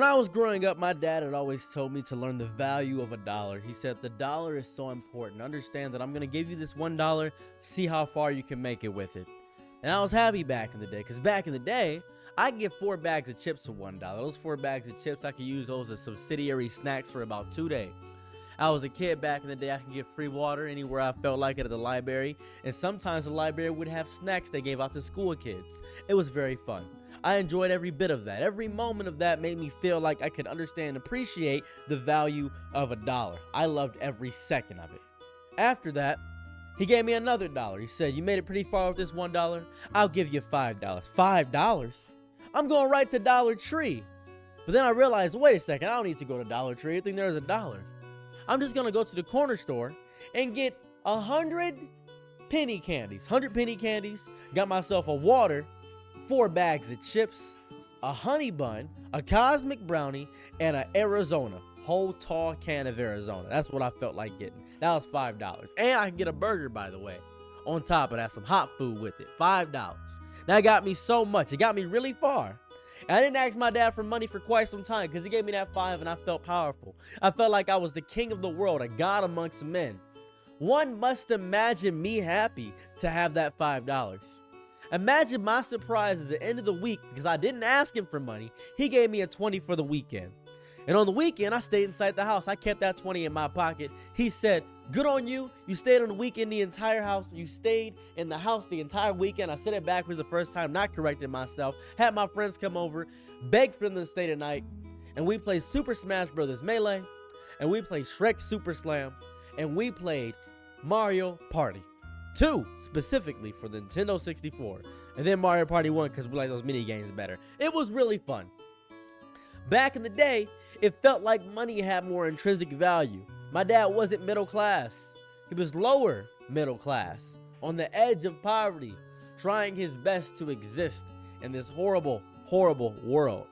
When I was growing up, my dad had always told me to learn the value of a dollar. He said the dollar is so important. Understand that I'm going to give you this $1, see how far you can make it with it. And I was happy back in the day, because back in the day, I could get 4 bags of chips for $1. Those 4 bags of chips, I could use those as subsidiary snacks for about 2 days. I was a kid back in the day. I could get free water anywhere I felt like it at the library. And sometimes the library would have snacks they gave out to school kids. It was very fun. I enjoyed every bit of that. Every moment of that made me feel like I could understand and appreciate the value of a dollar. I loved every second of it. After that, he gave me another $1. He said, "You made it pretty far with this $1. I'll give you $5. $5? I'm going right to Dollar Tree." But then I realized, wait a second, I don't need to go to Dollar Tree. I think there's a dollar. I'm just going to go to the corner store and get 100 penny candies. 100 penny candies. Got myself a water, 4 bags of chips, a honey bun, a cosmic brownie, and an Arizona. Whole tall can of Arizona. That's what I felt like getting. That was $5. And I can get a burger, by the way. On top of that, some hot food with it. $5. That got me so much. It got me really far. And I didn't ask my dad for money for quite some time, because he gave me that 5 and I felt powerful. I felt like I was the king of the world, a god amongst men. One must imagine me happy to have that $5. Imagine my surprise at the end of the week, because I didn't ask him for money. He gave me a 20 for the weekend. And on the weekend, I stayed inside the house. I kept that 20 in my pocket. He said, "Good on you. You stayed on the weekend the entire house. You stayed in the house the entire weekend." I said it backwards the first time, not correcting myself. Had my friends come over, begged for them to stay tonight. And we played Super Smash Bros. Melee. And we played Shrek Super Slam. And we played Mario Party 2, specifically for the Nintendo 64. And then Mario Party 1, because we like those mini games better. It was really fun. Back in the day, it felt like money had more intrinsic value. My dad wasn't middle class. He was lower middle class, on the edge of poverty, trying his best to exist in this horrible, horrible world.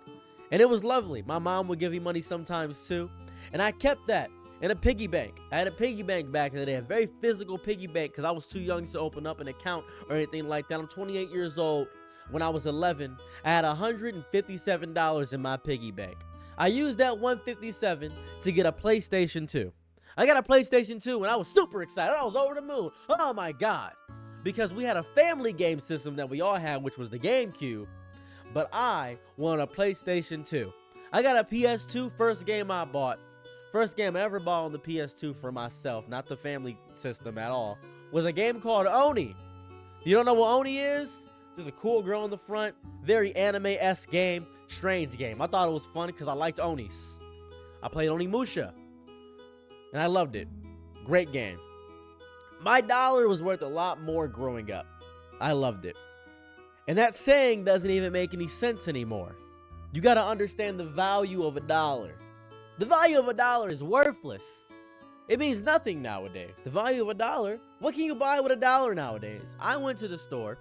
And it was lovely. My mom would give me money sometimes too, and I kept that in a piggy bank. I had a piggy bank back in the day, a very physical piggy bank, because I was too young to open up an account or anything like that. I'm 28 years old. When I was 11, I had $157 in my piggy bank. I used that $157 to get a PlayStation 2. I got a PlayStation 2 and I was super excited. I was over the moon. Oh my God. Because we had a family game system that we all had, which was the GameCube. But I wanted a PlayStation 2. I got a PS2, first game I bought. First game I ever bought on the PS2 for myself, not the family system at all, was a game called Oni. You don't know what Oni is? There's a cool girl in the front, very anime-esque game, strange game. I thought it was fun because I liked Onis. I played Onimusha, and I loved it. Great game. My dollar was worth a lot more growing up. I loved it. And that saying doesn't even make any sense anymore. You gotta understand the value of a dollar. The value of a dollar is worthless. It means nothing nowadays. The value of a dollar, what can you buy with a dollar nowadays? I went to the store,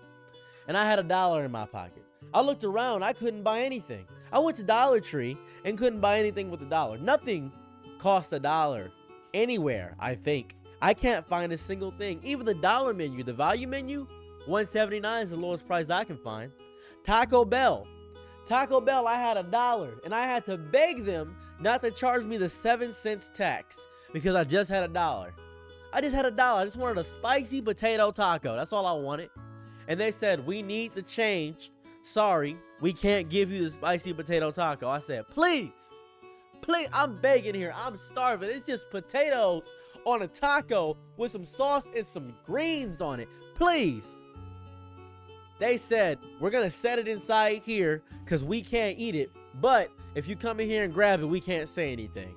and I had $1 in my pocket. I looked around, I couldn't buy anything. I went to Dollar Tree and couldn't buy anything with $1. Nothing cost $1 anywhere, I think. I can't find a single thing. Even the dollar menu, the value menu, $1.79 is the lowest price I can find. Taco Bell, I had $1, and I had to beg them not to charge me the 7 cents tax because I just had $1. I just had $1. I just wanted a spicy potato taco. That's all I wanted. And they said, "We need the change. Sorry, we can't give you the spicy potato taco." I said, please, I'm begging here. I'm starving. It's just potatoes on a taco with some sauce and some greens on it. Please. They said, "We're going to set it inside here because we can't eat it. But if you come in here and grab it, we can't say anything."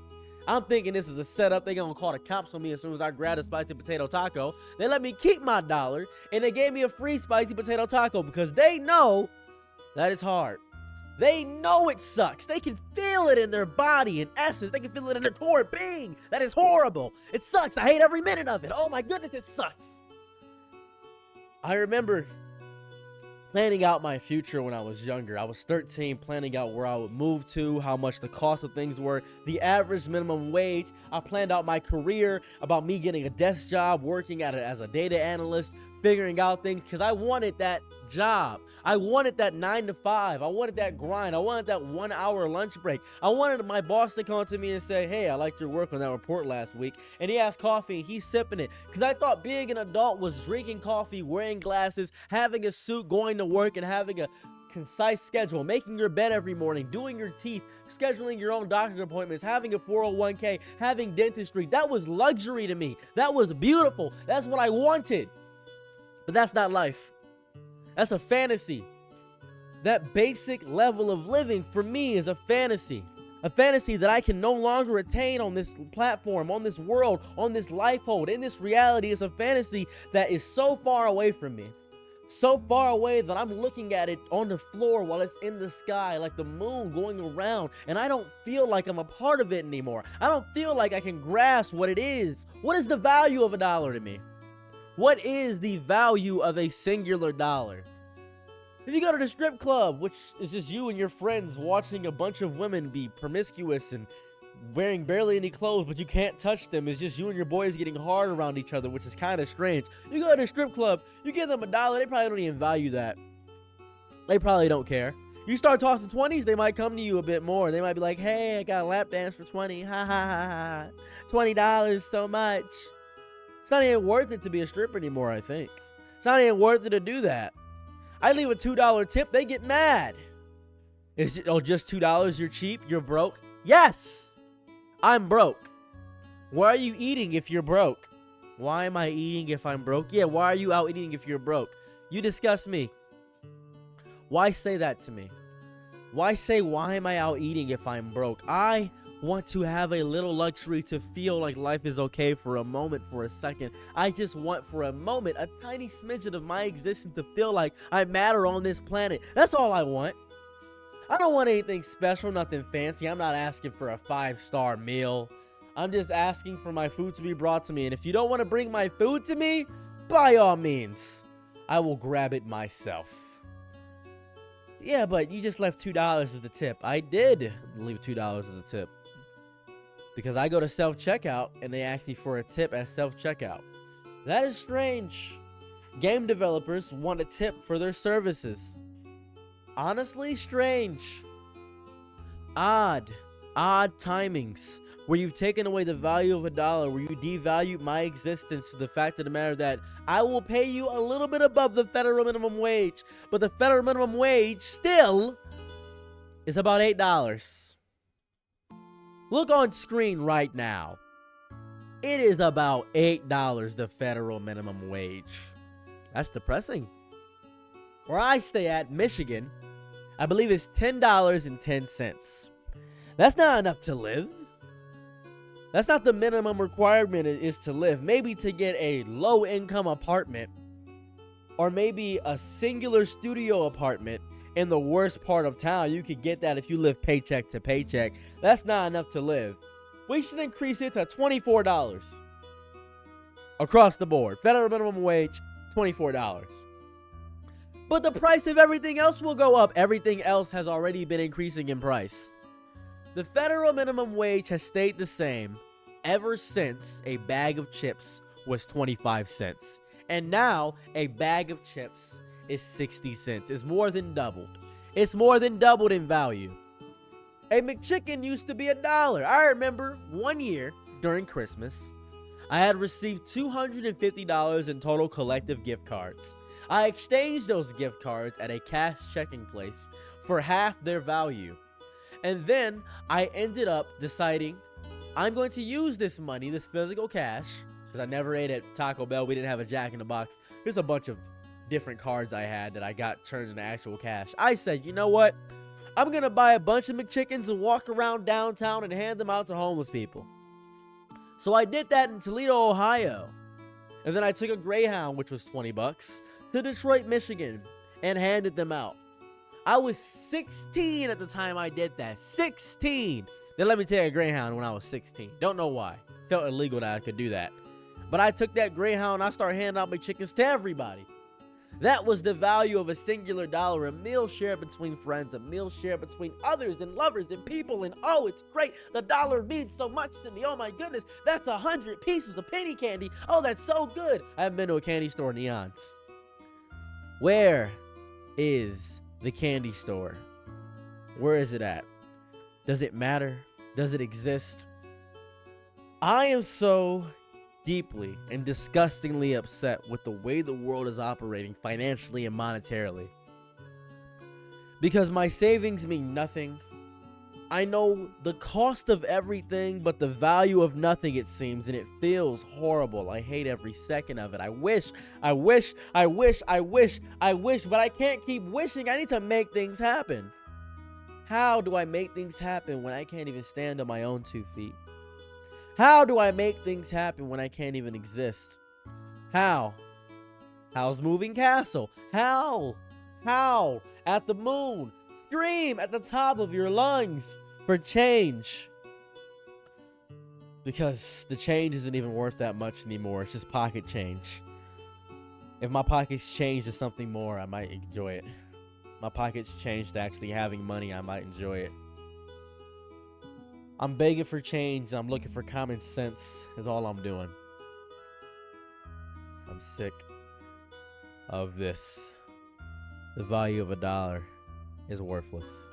I'm thinking this is a setup. They're going to call the cops on me as soon as I grab a spicy potato taco. They let me keep my $1, and they gave me a free spicy potato taco because they know that it's hard. They know it sucks. They can feel it in their body, in essence. They can feel it in their core being. That is horrible. It sucks. I hate every minute of it. Oh my goodness, it sucks. I remember planning out my future when I was younger. I was 13, planning out where I would move to, how much the cost of things were, the average minimum wage. I planned out my career, about me getting a desk job, working as a data analyst, figuring out things because I wanted that job. I wanted that 9 to 5. I wanted that grind. I wanted that 1 hour lunch break. I wanted my boss to come to me and say, hey, I liked your work on that report last week. And he has coffee and he's sipping it. Because I thought being an adult was drinking coffee, wearing glasses, having a suit, going to work, and having a concise schedule, making your bed every morning, doing your teeth, scheduling your own doctor's appointments, having a 401k, having dentistry. That was luxury to me. That was beautiful. That's what I wanted. But that's not life. That's a fantasy. That basic level of living for me is a fantasy. A fantasy that I can no longer attain on this platform, on this world, on this life hold. In this reality is a fantasy that is so far away from me. So far away that I'm looking at it on the floor while it's in the sky like the moon going around, and I don't feel like I'm a part of it anymore. I don't feel like I can grasp what it is. What is the value of $1 to me? What is the value of a singular dollar? If you go to the strip club, which is just you and your friends watching a bunch of women be promiscuous and wearing barely any clothes, but you can't touch them. It's just you and your boys getting hard around each other, which is kind of strange. You go to the strip club, you give them $1, they probably don't even value that. They probably don't care. You start tossing 20s, they might come to you a bit more. They might be like, hey, I got a lap dance for 20. Ha ha ha ha. $20 so much. It's not even worth it to be a stripper anymore, I think. It's not even worth it to do that. I leave a $2 tip, they get mad. Is it, oh, just $2? You're cheap? You're broke? Yes! I'm broke. Why are you eating if you're broke? Why am I eating if I'm broke? Yeah, why are you out eating if you're broke? You disgust me. Why say that to me? Why say, why am I out eating if I'm broke? I want to have a little luxury to feel like life is okay for a moment, for a second. I just want for a moment, a tiny smidgen of my existence to feel like I matter on this planet. That's all I want. I don't want anything special, nothing fancy. I'm not asking for a 5-star meal. I'm just asking for my food to be brought to me. And if you don't want to bring my food to me, by all means, I will grab it myself. Yeah, but you just left $2 as the tip. I did leave $2 as a tip. Because I go to self-checkout and they ask me for a tip at self-checkout. That is strange. Game developers want a tip for their services. Honestly, strange. Odd timings where you've taken away the value of $1, where you devalue my existence to the fact of the matter that I will pay you a little bit above the federal minimum wage, but the federal minimum wage still is about $8. Look on screen right now. It is about $8, the federal minimum wage. That's depressing. Where I stay at, Michigan, I believe it's $10.10. That's not enough to live. That's not the minimum requirement is to live. Maybe to get a low-income apartment, or maybe a singular studio apartment in the worst part of town. You could get that if you live paycheck to paycheck. That's not enough to live. We should increase it to $24 across the board. Federal minimum wage, $24. But the price of everything else will go up. Everything else has already been increasing in price. The federal minimum wage has stayed the same ever since a bag of chips was 25 cents. And now a bag of chips is 60 cents. It's more than doubled. It's more than doubled in value. A McChicken used to be $1. I remember one year during Christmas, I had received $250 in total collective gift cards. I exchanged those gift cards at a cash checking place for half their value. And then I ended up deciding I'm going to use this money, this physical cash, because I never ate at Taco Bell. We didn't have a Jack in the Box. There's a bunch of different cards I had that I got turned into actual cash. I said, you know what? I'm going to buy a bunch of McChickens and walk around downtown and hand them out to homeless people. So I did that in Toledo, Ohio. And then I took a Greyhound, which was $20, to Detroit, Michigan, and handed them out. I was 16 at the time I did that. 16. They let me take a Greyhound when I was 16. Don't know why. Felt illegal that I could do that. But I took that Greyhound and I started handing out McChickens to everybody. That was the value of a singular dollar, a meal shared between friends, a meal shared between others and lovers and people. And oh, it's great. The dollar means so much to me. Oh my goodness, that's 100 pieces of penny candy. Oh, that's so good. I haven't been to a candy store in eons. Where is the candy store? Where is it at? Does it matter? Does it exist? I am so deeply and disgustingly upset with the way the world is operating financially and monetarily. Because my savings mean nothing. I know the cost of everything, but the value of nothing, it seems, and it feels horrible. I hate every second of it. I wish, but I can't keep wishing. I need to make things happen. How do I make things happen when I can't even stand on my own 2 feet? How do I make things happen when I can't even exist? How? How's moving castle? How? At the moon. Scream at the top of your lungs for change. Because the change isn't even worth that much anymore. It's just pocket change. If my pockets change to something more, I might enjoy it. My pockets change to actually having money, I might enjoy it. I'm begging for change, and I'm looking for common sense, is all I'm doing. I'm sick of this. The value of a dollar is worthless.